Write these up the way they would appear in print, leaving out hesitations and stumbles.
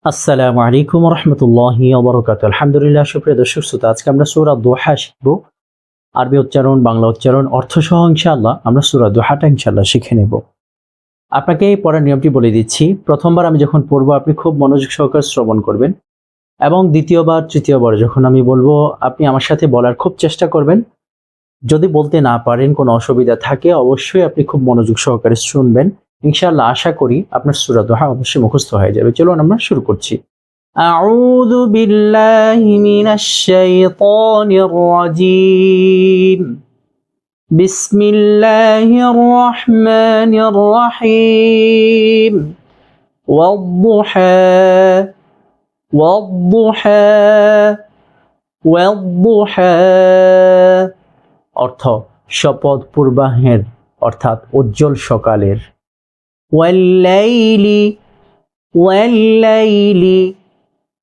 আসসালামু আলাইকুম রহমতুল্লাহি ওয়া বারাকাতুহু। আলহামদুলিল্লাহ, সুপ্রিয় দর্শক শ্রোতা, আজকে আমরা সূরা দোহা শিখব। আরবি উচ্চারণ, বাংলা উচ্চারণ, অর্থ সহ ইনশাআল্লাহ আমরা সূরা দোহাটা ইনশাআল্লাহ শিখে নেব। আপনাকে এই পড়ার নিয়মটি বলে দিচ্ছি। প্রথমবার আমি যখন পড়ব আপনি খুব মনোযোগ সহকারে শ্রবণ করবেন এবং দ্বিতীয়বার, তৃতীয়বার যখন আমি বলবো আপনি আমার সাথে বলার খুব চেষ্টা করবেন। যদি বলতে না পারেন, কোনো অসুবিধা থাকে, অবশ্যই আপনি খুব মনোযোগ সহকারে শুনবেন। ইনশাআল্লাহ আশা করি আপনার সূরা দোহা অবশ্যই মুখস্থ হয়ে যাবে। চলুন আমরা শুরু করছি। أعوذ بالله من الشيطان الرجيم. بسم الله الرحمن الرحيم. والضحى والضحى والضحى অর্থ শপথ পূর্বাহ্নের অর্থাৎ উজ্জ্বল সকালের। ওয়াল্লাইলি ওয়াল্লাইলি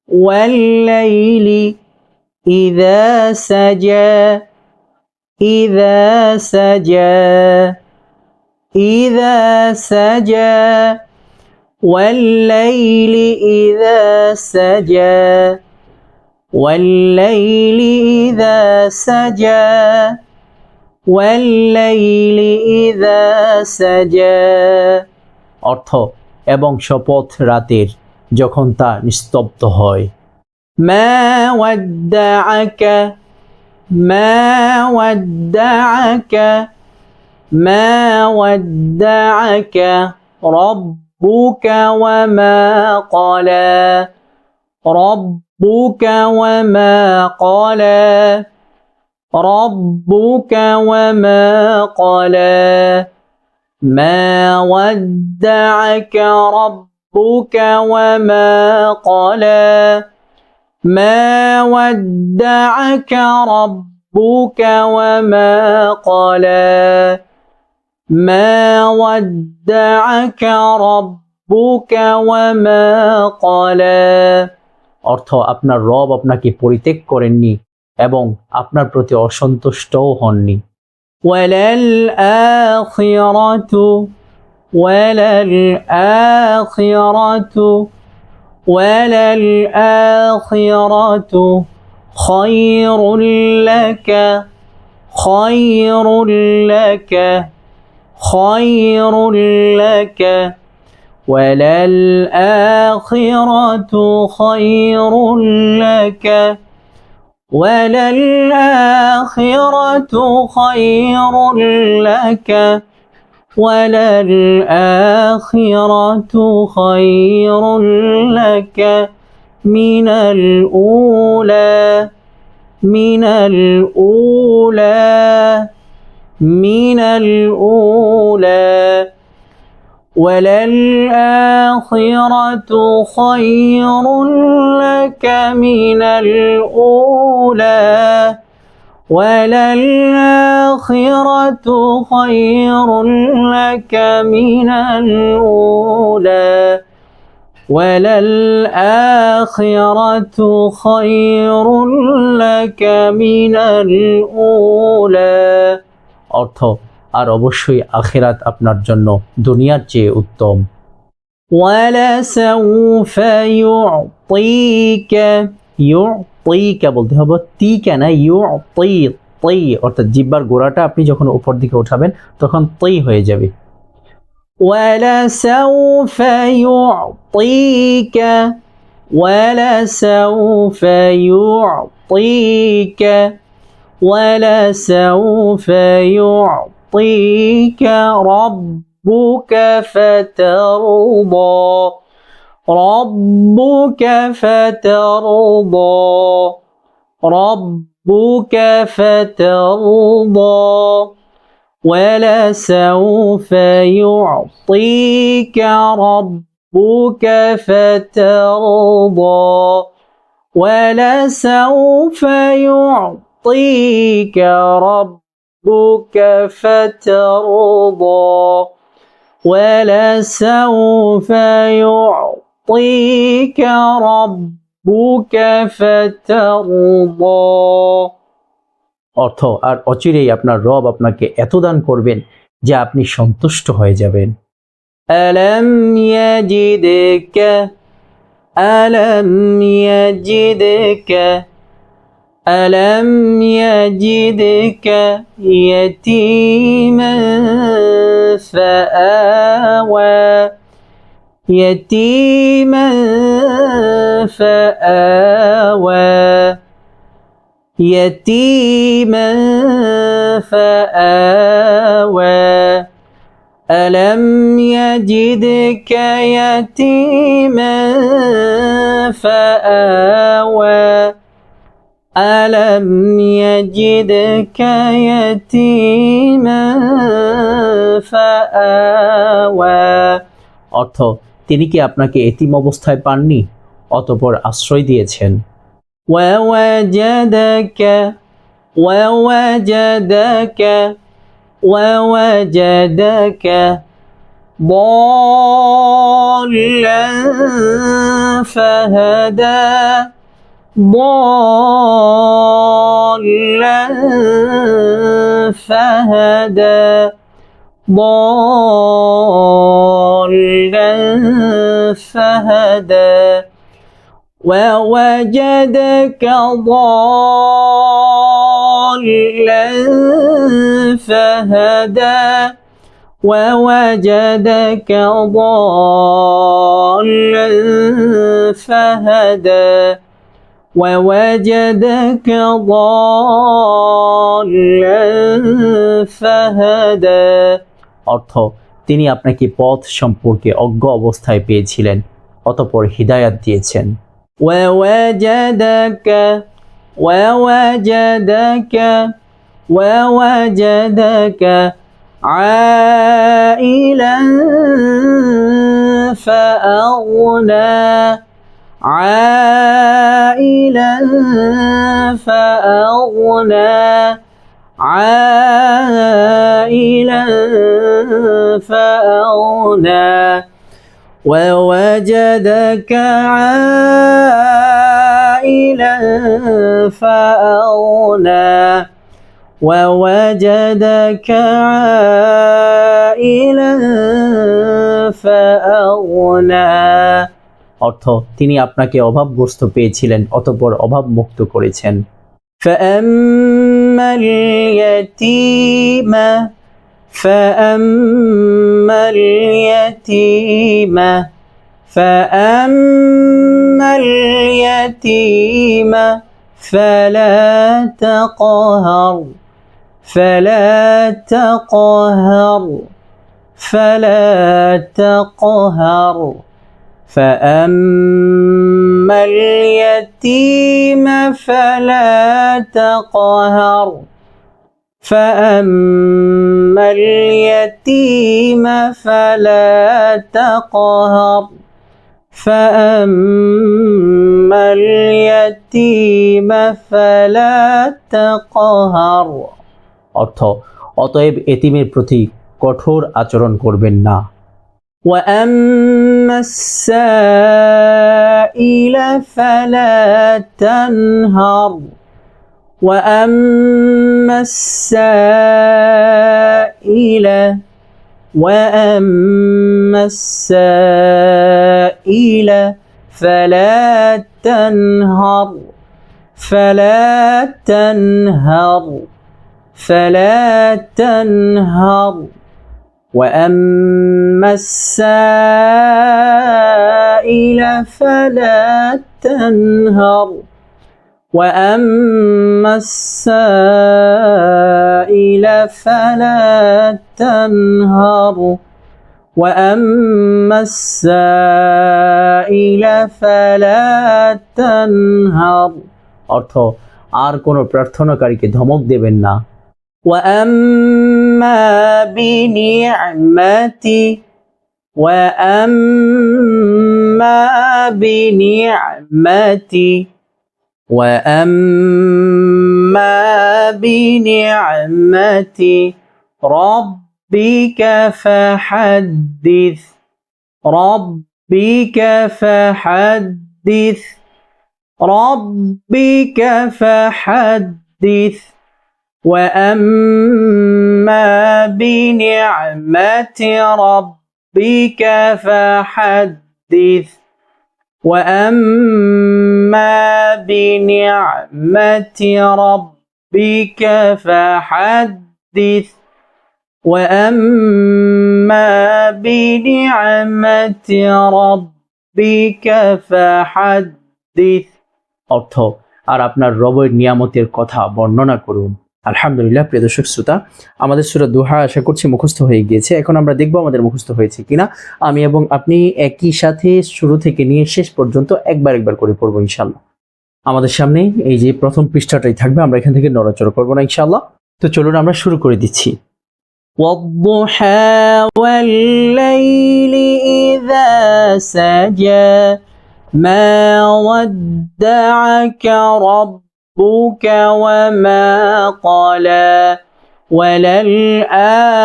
والليل إذا سجى إذا سجى إذا سجى والليل إذا سجى والليل إذا سجى والليل إذا سجى অর্থ এবং শপথ রাতের যখন তা নিস্তব্ধ হয়। মা ওয়াদ্দাআকা মা ওয়াদ্দাআকা মা ওয়াদ্দাআকা রাব্বুকা ওয়া মা ক্বালা রাব্বুকা ওয়া মা ক্বালা রাব্বুকা ওয়া মা ক্বালা মা ওয়াদ্দাআকা ربك وما قلى ما ودعك ربك وما قلى ما ودعك ربك وما قلى অর্থ আপনার রব আপনাকে পরিত্যাগ করেননি এবং আপনার প্রতি অসন্তুষ্টও হননি। ওয়ালাল আখিরাতু وللآخرة وللآخرة خير لك خير لك خير لك وللآخرة خير لك وللآخرة خير لك وللآخرة خير لك من الأولى من الأولى من الأولى وللآخرة خير لك من الأولى وللآخرة خير لك من الأولى وللآخرة خير لك من الأولى অর্থ আর অবশ্যই আখিরাত আপনার জন্য দুনিয়ার চেয়ে উত্তম। ولسوف يعطيك ইউতিকা বলতে হবে তিকা না ইউতি তি, অর্থাৎ জিহ্বার গোড়াটা আপনি যখন উপর দিকে উঠাবেন তখন তি হয়ে যাবে। ওয়ালাসাউফ ইউতিকা ওয়ালাসাউফ ইউতিকা ওয়ালাসাউফ ইউতিকা রাব্বুকা ফাতারদা ربك فترضى ربك فترضى ولسوف يعطيك ربك فترضى ولسوف يعطيك ربك فترضى ولسوف يعطيك ربك فترضى অর্থ আর অচিরেই আপনার রব আপনাকে এত দান করবেন যে আপনি সন্তুষ্ট হয়ে যাবেন। আলাম ইয়াজিদকা ألم يجدك ألم يجدك يتيما فآوى يتيما فآوى يتيما فآوى ألم يجدك يتيما فآوى ألم يجدك يتيما فآوى অর্থ তিনি কি আপনাকে এতিম অবস্থায় পাননি অতঃপর আশ্রয় দিয়েছেন ووجدك ووجدك ووجدك ضالا فهدى ضالا فهدى ضالا فهدى ووجدك ضالا فهدى ووجدك ضالا فهدى ووجدك ضالا فهدى অর্থ তিনি আপনাকে পথ সম্পর্কে অজ্ঞ অবস্থায় পেয়েছিলেন অতঃপর হিদায়াত দিয়েছেন ووجدك ووجدك ووجدك عائلا فأغنى عائلا فأغنى عائلا فأغنى ووجدك عائلا فأغنى ووجدك عائلا فأغنى অর্থ তিনি আপনাকে অভাবগ্রস্ত পেয়েছিলেন অতঃপর অভাব মুক্ত করেছেন فأما اليتيم فأما اليتيم فأما اليتيم فلا تقهر فلا تقهر فلا تقهر فأما اليتيم فلا تقهر فأما اليتيم فلا تقهر فأما اليتيم فلا تقهر অর্থ অতএব এতিমের প্রতি কঠোর আচরণ করবেন না وأما السائل فلا تنهر وأما السائل وأما السائل فلا تنهر فلا تنهر فلا تنهر وأما السائل فلا تنهر وأما السائل فلا تنهر وأما السائل فلا تنهر অর্থ আর কোন প্রার্থনাকারীকে ধমক দেবেন না وأما بنعمتي وأما بنعمتي وأما بنعمتي ربك فحدث ربك فحدث ربك فحدث وأما بنعمة ربك فحدث وأما بنعمة ربك فحدث وأما بنعمة ربك فحدث অর্থ আর আপনার রবের নিয়ামতের কথা বর্ণনা করুন। আলহামদুলিল্লাহ প্রিয় দর্শক শ্রোতা, আমাদের সূরা দোহা আশা করছি মুখস্থ হয়ে গিয়েছে। এখন আমরা দেখব আমাদের মুখস্থ হয়েছে কিনা। আমি এবং আপনি একই সাথে শুরু থেকে নিয়ে শেষ পর্যন্ত একবার করে পড়বো ইনশাআল্লাহ। আমাদের সামনে এই যে প্রথম পৃষ্ঠাটাই থাকবে, আমরা এখান থেকে নড়াচড়া করবো না ইনশাআল্লাহ। তো চলুন আমরা শুরু করে দিচ্ছি। والضحى والليل إذا سجى ما ودعك ربك وما قلى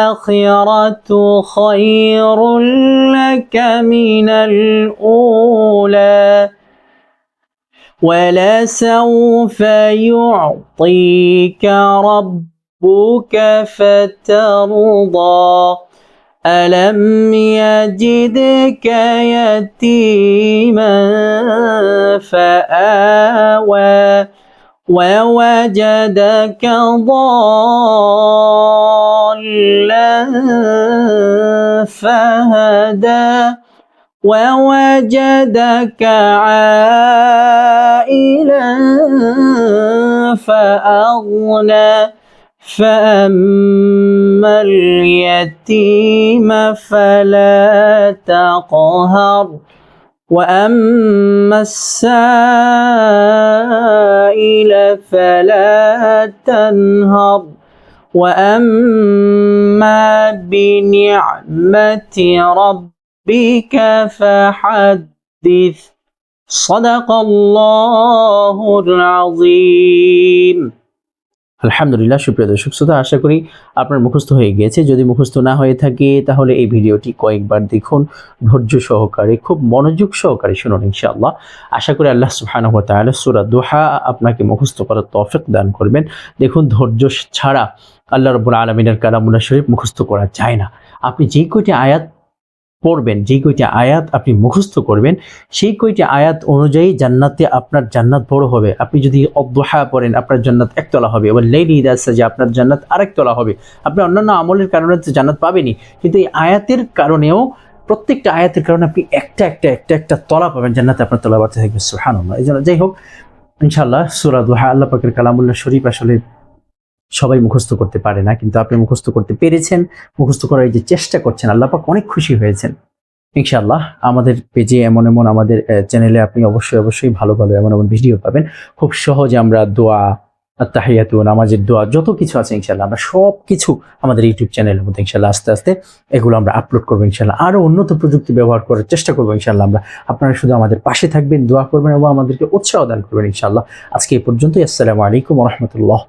وللآخرة خير لك من الأولى ولسوف يعطيك ربك فترضى ألم يجدك يتيما فآوى ووجدك ضالا فهدى ووجدك عائلا فأغنى فأما اليتيم فلا تقهر وأما السائل فلا تنهر وأما بنعمة ربك فحدث صدق الله العظيم। আলহামদুলিল্লাহ সুপ্রিয় দর্শক শ্রোতা, আশা করি আপনার মুখস্থ হয়ে গিয়েছে। যদি মুখস্থ না হয়ে থাকে তাহলে এই ভিডিওটি কয়েকবার দেখুন, ধৈর্য সহকারে, খুব মনোযোগ সহকারে শুনুন ইনশাআল্লাহ। আশা করি আল্লাহ সুবহানাহু ওয়া তাআলা সূরা দোহা আপনাকে মুখস্থ করার তৌফিক দান করবেন। দেখুন, ধৈর্য ছাড়া আল্লাহ রাব্বুল আলামিনের কালামুল্লাহ শরীফ মুখস্থ করা যায় না। আপনি যেই কয়টি আয়াত পড়বেন, যেই কয়টি আয়াত আপনি মুখস্থ করবেন, সেই কয়টি আয়াত অনুযায়ী জান্নাতে আপনার জান্নাত বড় হবে। আপনি যদি অদ্দোহা পড়েন আপনার জান্নাত একতলা হবে, এবার লাইলি ইযা সাজা আপনার জান্নাত আরেকতলা হবে। আপনি অন্যান্য আমলের কারণে তো জান্নাত পাবেনই, কিন্তু এই আয়াতের কারণেও, প্রত্যেকটা আয়াতের কারণে আপনি একটা তলা পাবেন, জান্নাতে আপনার তলা বাড়তে থাকবে। সুবহানাল্লাহ। এই জন্য যাই হোক ইনশাআল্লাহ সূরা দোহা আল্লাহ পাকের কালামুল্লাহ শরীফ আসলে সবাই মুখস্থ করতে পারে না, কিন্তু আপনি মুখস্থ করতে পেরেছেন, মুখস্থ করার যে চেষ্টা করছেন, আল্লাহ পাক অনেক খুশি হয়েছেন ইনশাআল্লাহ। আমাদের পেজে এমন আমাদের চ্যানেলে আপনি অবশ্যই ভালো এমন ভিডিও পাবেন। খুব সহজে আমরা দোয়া, আত্তাহিয়াতু, নামাজের দোয়া, যত কিছু আছে ইনশাআল্লাহ আমরা সব কিছু আমাদের ইউটিউব চ্যানেলের মধ্যে ইনশাআল্লাহ আস্তে আস্তে এগুলো আমরা আপলোড করবো ইনশাআল্লাহ। আরো উন্নত প্রযুক্তি ব্যবহার করার চেষ্টা করবো ইনশাআল্লাহ আমরা। আপনারা শুধু আমাদের পাশে থাকবেন, দোয়া করবেন এবং আমাদেরকে উৎসাহ দান করবেন ইনশাআল্লাহ। আজকে এই পর্যন্তই। আসসালামু আলাইকুম ওয়া রাহমাতুল্লাহ।